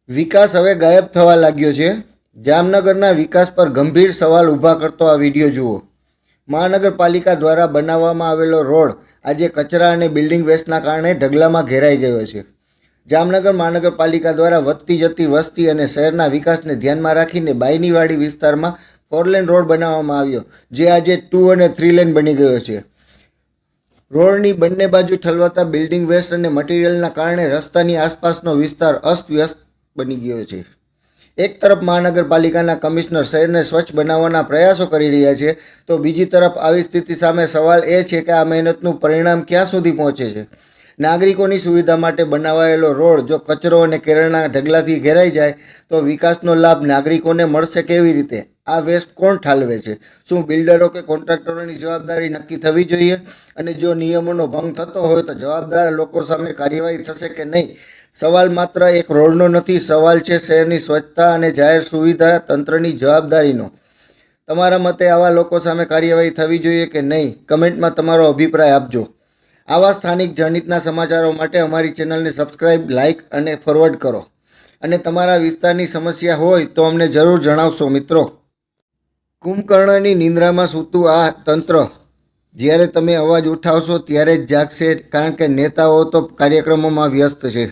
વિકાસ હવે ગાયબ થવા લાગ્યો છે। જામનગરના વિકાસ પર ગંભીર સવાલ ઊભા કરતો આ વિડીયો જુઓ। મહાનગરપાલિકા દ્વારા બનાવવામાં આવેલો રોડ આજે કચરા અને બિલ્ડિંગ વેસ્ટના કારણે ઢગલામાં ઘેરાઈ ગયો છે। જામનગર મહાનગરપાલિકા દ્વારા વધતી જતી વસ્તી અને શહેરના વિકાસને ધ્યાનમાં રાખીને બાયનીવાડી વિસ્તારમાં 4 લેન રોડ બનાવવામાં આવ્યો, જે આજે 2 અને 3 લેન બની ગયો છે। રોડની બંને બાજુ ઠલવાતા બિલ્ડિંગ વેસ્ટ અને મટીરિયલના કારણે રસ્તાની આસપાસનો વિસ્તાર અસ્તવ્યસ્ત બની ગયો છે। એક તરફ મહાનગરપાલિકાના કમિશનર શહેરને સ્વચ્છ બનાવવાના પ્રયાસો કરી રહ્યા છે, તો બીજી તરફ આવી સ્થિતિ સામે સવાલ એ છે કે આ મહેનતનું પરિણામ ક્યાં સુધી પહોંચે છે। નાગરિકોની સુવિધા માટે બનાવાયેલો રોડ જો કચરો અને કેળના ઢગલાથી ઘેરાઈ જાય તો વિકાસનો લાભ નાગરિકોને મળશે કેવી રીતે? આ વેસ્ટ કોણ ઠાલવે છે? શું બિલ્ડરો કે કોન્ટ્રાક્ટરોની જવાબદારી નક્કી થવી જોઈએ? અને જો નિયમોનો ભંગ થતો હોય તો જવાબદાર લોકો સામે કાર્યવાહી થશે કે નહીં? સવાલ માત્ર એક રોડનો નથી, સવાલ છે શહેરની સ્વચ્છતા અને જાહેર સુવિધા તંત્રની જવાબદારીનો। તમારા મતે આવા લોકો સામે કાર્યવાહી થવી જોઈએ કે નહીં? કમેન્ટમાં તમારો અભિપ્રાય આપજો। આવા સ્થાનિક જનહિતના સમાચારો માટે અમારી ચેનલને સબસ્ક્રાઈબ, લાઇક અને ફોરવર્ડ કરો। અને તમારા વિસ્તારની સમસ્યા હોય તો અમને જરૂર જણાવશો મિત્રો। કુંભકર્ણની નિંદ્રામાં સૂતું આ તંત્ર જ્યારે તમે અવાજ ઉઠાવશો ત્યારે જ જાગશે, કારણ કે નેતાઓ તો કાર્યક્રમોમાં વ્યસ્ત છે।